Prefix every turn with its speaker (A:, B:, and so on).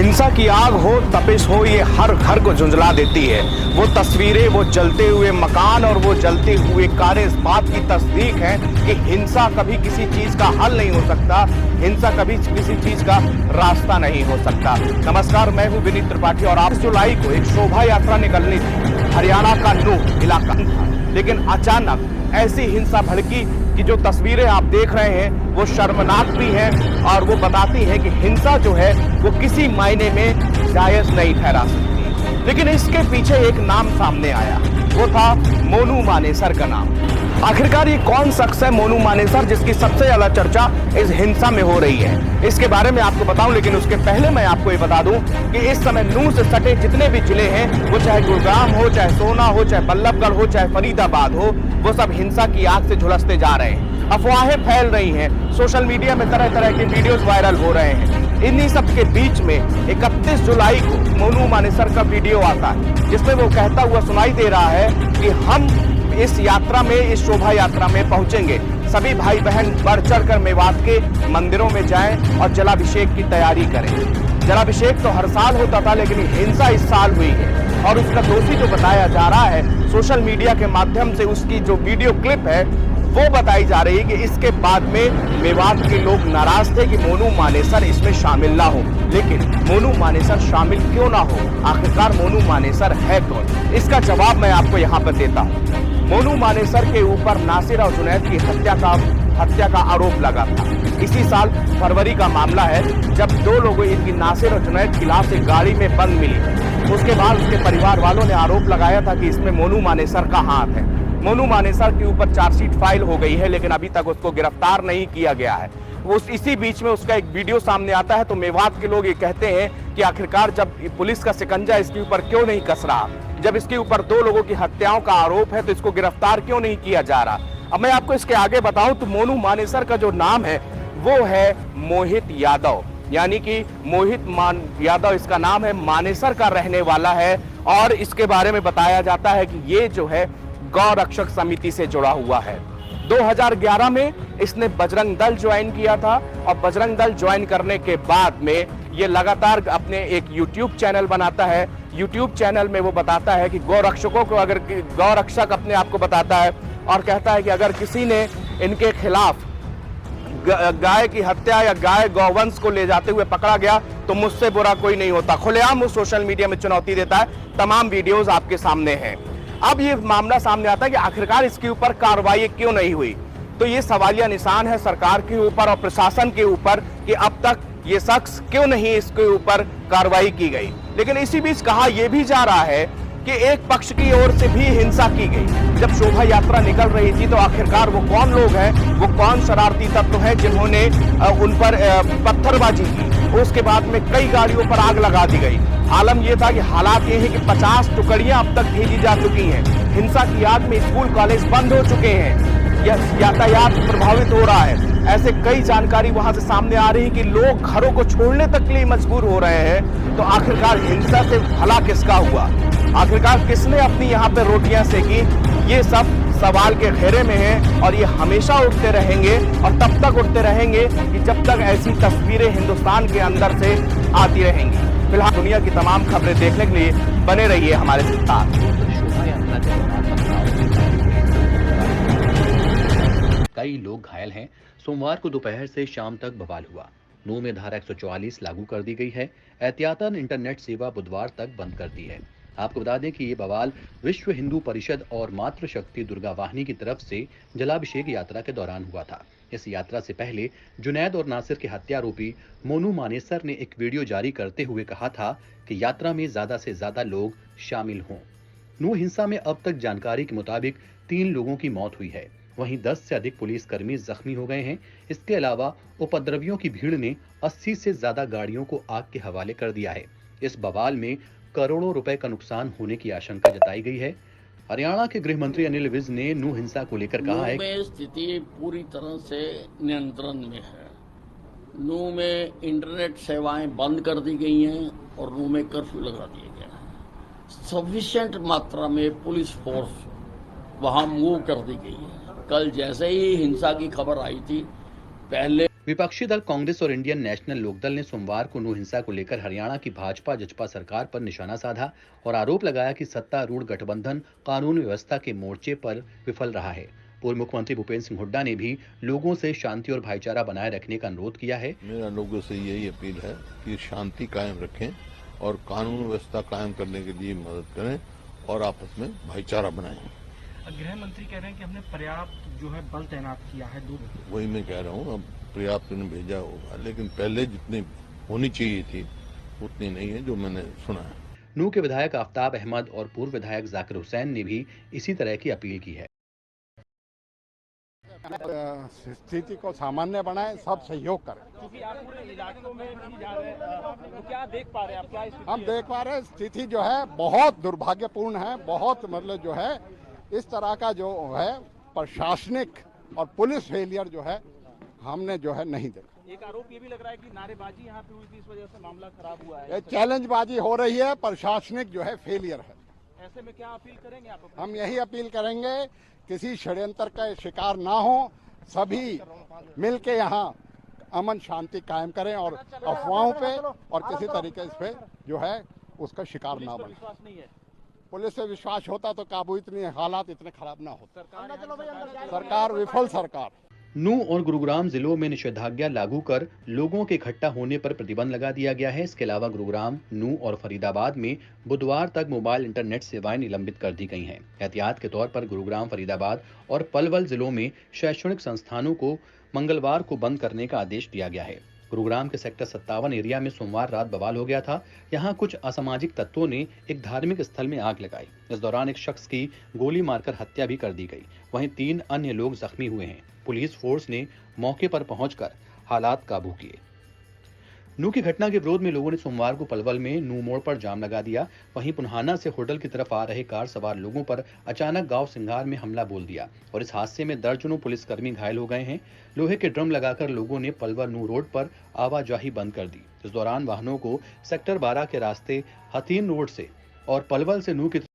A: हिंसा की आग हो, तपिश हो, ये हर घर को झुंझला देती है। वो तस्वीरें, वो जलते हुए मकान और वो जलते हुए कारें इस बात की तस्दीक है कि हिंसा कभी किसी चीज का हल नहीं हो सकता, हिंसा कभी किसी चीज का रास्ता नहीं हो सकता। नमस्कार, मैं हूं विनीत त्रिपाठी और 8 जुलाई को एक शोभा यात्रा निकलनी थी। हरियाणा का नूह इलाका था, लेकिन अचानक ऐसी हिंसा भड़की कि जो तस्वीरें आप देख रहे हैं वो शर्मनाक भी हैं और वो बताती हैं कि हिंसा जो है वो किसी मायने में जायज नहीं ठहरा सकती। लेकिन इसके पीछे एक नाम सामने आया, वो था मोनू मानेसर का नाम। आखिरकार ये कौन शख्स है मोनू मानेसर जिसकी सबसे ज्यादा चर्चा इस हिंसा में हो रही है, इसके बारे में आपको बताऊं। लेकिन उसके पहले मैं आपको ये बता दूं कि इस समय नूह से सटे जितने भी जिले हैं, वो चाहे गुड़गांव हो, चाहे सोना हो, चाहे बल्लभगढ़ हो, चाहे फरीदाबाद हो, वो सब हिंसा की आग से झुलसते जा रहे हैं। अफवाहें फैल रही हैं, सोशल मीडिया में तरह तरह के वीडियोस वायरल हो रहे हैं। इन्हीं सब के बीच में 31 जुलाई को मोनू मानेसर का वीडियो आता है, जिसमें वो कहता हुआ सुनाई दे रहा है कि हम इस यात्रा में, इस शोभा यात्रा में पहुंचेंगे। सभी भाई बहन बढ़ चढ़ कर मेवात के मंदिरों में जाएं और जलाभिषेक की तैयारी करें। जलाभिषेक तो हर साल होता था, लेकिन हिंसा इस साल हुई है और उसका दोषी जो बताया जा रहा है, सोशल मीडिया के माध्यम से उसकी जो वीडियो क्लिप है वो बताई जा रही है कि इसके बाद में मेवात के लोग नाराज थे कि मोनू मानेसर इसमें शामिल ना हो। लेकिन मोनू मानेसर शामिल क्यों ना हो? आखिरकार मोनू मानेसर है कौन? इसका जवाब मैं आपको यहाँ पर देता हूँ। मोनू मानेसर के ऊपर नासिर और जुनैद की हत्या का आरोप लगा था। इसी साल फरवरी का मामला है, जब 2 लोगों इनकी नासिर और जुनैद की लाश एक गाड़ी में बंद मिली। उसके बाद उसके परिवार वालों ने आरोप लगाया था कि इसमें मोनू मानेसर का हाथ है। मोनू मानेसर के ऊपर चार्जशीट फाइल हो गई है, लेकिन अभी तक उसको गिरफ्तार नहीं किया गया है। इसी बीच में उसका एक वीडियो सामने आता है, तो मेवात के लोग ये कहते हैं कि आखिरकार जब पुलिस का शिकंजा इसके ऊपर क्यों नहीं कस रहा, जब इसके ऊपर 2 लोगों की हत्याओं का आरोप है तो इसको गिरफ्तार क्यों नहीं किया जा रहा। अब मैं आपको इसके आगे बताऊं तो मोनू मानेसर का जो नाम है वो है मोहित यादव, यानी कि मोहित यादव इसका नाम है, मानेसर का रहने वाला है। और इसके बारे में बताया जाता है कि ये जो है गौ रक्षक समिति से जुड़ा हुआ है। 2011 में इसने बजरंग दल ज्वाइन किया था और बजरंग दल ज्वाइन करने के बाद में ये लगातार अपने एक YouTube चैनल बनाता है। YouTube चैनल में वो बताता है कि गौ रक्षकों को, अगर गौ रक्षक अपने आप को बताता है और कहता है कि अगर किसी ने इनके खिलाफ गाय की हत्या या गाय गौवंश को ले जाते हुए पकड़ा गया तो मुझसे बुरा कोई नहीं होता। खुलेआम वो सोशल मीडिया में चुनौती देता है। तमाम वीडियोस आपके सामने हैं। अब ये मामला सामने आता है कि आखिरकार इसके ऊपर कार्रवाई क्यों नहीं हुई। तो ये सवालिया निशान है सरकार के ऊपर और प्रशासन के ऊपर कि अब तक ये शख्स क्यों नहीं इसके ऊपर कार्रवाई की गई। लेकिन इसी बीच कहा यह भी जा रहा है कि एक पक्ष की ओर से भी हिंसा की गई। जब शोभा यात्रा निकल रही थी तो आखिरकार वो कौन लोग हैं, वो कौन शरारती तत्व हैं जिन्होंने उन पर पत्थरबाजी की। उसके बाद में कई गाड़ियों पर आग लगा दी गई। आलम यह था कि हालात ये है कि 50 टुकड़ियां अब तक भेजी जा चुकी हैं। हिंसा की आग में स्कूल कॉलेज बंद हो चुके हैं, यातायात प्रभावित हो रहा है। ऐसे कई जानकारी वहां से सामने आ रही है कि लोग घरों को छोड़ने तक के लिए मजबूर हो रहे हैं। तो आखिरकार हिंसा से भला किसका हुआ? आखिरकार किसने अपनी यहाँ पे रोटियां सेकी? ये सब सवाल के घेरे में है और ये हमेशा उठते रहेंगे और तब तक उठते रहेंगे कि जब तक ऐसी तस्वीरें हिंदुस्तान के अंदर से आती रहेंगी। फिलहाल दुनिया की तमाम खबरें देखने के लिए बने रहिए हमारे साथ।
B: शोभा यात्रा के दौरान कई लोग घायल हैं। सोमवार को दोपहर से शाम तक बवाल हुआ। नूह में धारा 144 लागू कर दी गई है। एहतियातन इंटरनेट सेवा बुधवार तक बंद कर दी है। आपको बता दें कि ये बवाल विश्व हिंदू परिषद और मातृशक्ति दुर्गा वाहिनी की तरफ से जलाभिषेक यात्रा के दौरान हुआ था। इस यात्रा से पहले जुनैद और नासिर के हत्यारोपी मोनू मानेसर ने एक वीडियो जारी करते हुए कहा था कि यात्रा में ज्यादा से ज्यादा लोग शामिल हों। नूह हिंसा में अब तक जानकारी के मुताबिक 3 लोगों की मौत हुई है, वहीं 10 से अधिक पुलिसकर्मी जख्मी हो गए हैं। इसके अलावा उपद्रवियों की भीड़ ने 80 से ज्यादा गाड़ियों को आग के हवाले कर दिया है। इस बवाल में करोड़ों रुपए का नुकसान होने की आशंका जताई गई है। हरियाणा के गृह मंत्री अनिल विज ने नूह हिंसा को लेकर कहा है
C: कि स्थिति पूरी तरह से नियंत्रण में है। नूह में इंटरनेट सेवाएं बंद कर दी गई हैं और नूह में कर्फ्यू लगा दिया गया है। सफिशिएंट मात्रा में पुलिस फोर्स वहां मूव कर दी गई है। कल जैसे ही हिंसा की खबर आई थी, पहले
B: विपक्षी दल कांग्रेस और इंडियन नेशनल लोकदल ने सोमवार को नू हिंसा को लेकर हरियाणा की भाजपा जजपा सरकार पर निशाना साधा और आरोप लगाया कि सत्तारूढ़ गठबंधन कानून व्यवस्था के मोर्चे पर विफल रहा है। पूर्व मुख्यमंत्री भूपेंद्र सिंह हुड्डा ने भी लोगों से शांति और भाईचारा बनाए रखने का अनुरोध किया है।
D: मेरा लोगों से यही अपील है कि शांति कायम रखें और कानून व्यवस्था कायम करने के लिए मदद करें और आपस में भाईचारा बनाएं।
E: गृह मंत्री कह रहे हैं कि हमने पर्याप्त जो है बल तैनात किया है।
D: वही मैं कह रहा हूँ, अब पर्याप्त ने भेजा होगा, लेकिन पहले जितनी होनी चाहिए थी उतनी नहीं है जो मैंने सुना है।
B: नू के विधायक आफ्ताब अहमद और पूर्व विधायक जाकिर हुसैन ने भी इसी तरह की अपील की है।
F: स्थिति को सामान्य बनाए, सब सहयोग करें।
E: क्योंकि आप पूरे इलाकों में भी जा रहे हैं, तो क्या देख पा रहे हैं आप? क्या
F: हम देख पा रहे हैं स्थिति जो है बहुत दुर्भाग्यपूर्ण है। बहुत मतलब जो है इस तरह का जो है प्रशासनिक और पुलिस फेलियर जो है हमने जो है नहीं देखा।
E: एक आरोप ये भी लग रहा है कि नारेबाजी यहाँ पे हुई थी, इस वजह से मामला खराब हुआ है।
F: ये चैलेंजबाजी हो रही है, प्रशासनिक जो है फेलियर है।
E: ऐसे में क्या अपील करेंगे आप?
F: हम यही अपील करेंगे किसी षड्यंत्र का शिकार ना हो, सभी मिलके यहाँ अमन शांति कायम करें और अफवाहों पे और किसी तरीके से जो है उसका शिकार ना बने।
E: विश्वास नहीं है?
F: पुलिस से विश्वास होता तो काबू इतने हालात इतने खराब ना होते। सरकार विफल सरकार।
B: नू और गुरुग्राम जिलों में निषेधाज्ञा लागू कर लोगों के इकट्ठा होने पर प्रतिबंध लगा दिया गया है। इसके अलावा गुरुग्राम, नू और फरीदाबाद में बुधवार तक मोबाइल इंटरनेट सेवाएं निलंबित कर दी गई हैं। एहतियात के तौर पर गुरुग्राम, फरीदाबाद और पलवल जिलों में शैक्षणिक संस्थानों को मंगलवार को बंद करने का आदेश दिया गया है। गुरुग्राम के सेक्टर 57 एरिया में सोमवार रात बवाल हो गया था। यहाँ कुछ असामाजिक तत्वों ने एक धार्मिक स्थल में आग लगाई। इस दौरान एक शख्स की गोली मारकर हत्या भी कर दी गई। वहीं 3 अन्य लोग जख्मी हुए हैं। पुलिस फोर्स ने मौके पर पहुंचकर हालात काबू किए। नू की घटना के विरोध में लोगों ने सोमवार को पलवल में नू मोड़ पर जाम लगा दिया। वहीं पुन्हाना से होटल की तरफ आ रहे कार सवार लोगों पर अचानक गांव सिंगार में हमला बोल दिया और इस हादसे में दर्जनों पुलिसकर्मी घायल हो गए हैं। लोहे के ड्रम लगाकर लोगों ने पलवल नू रोड पर आवाजाही बंद कर दी। इस दौरान वाहनों को सेक्टर 12 के रास्ते हथीन रोड से और पलवल से नू की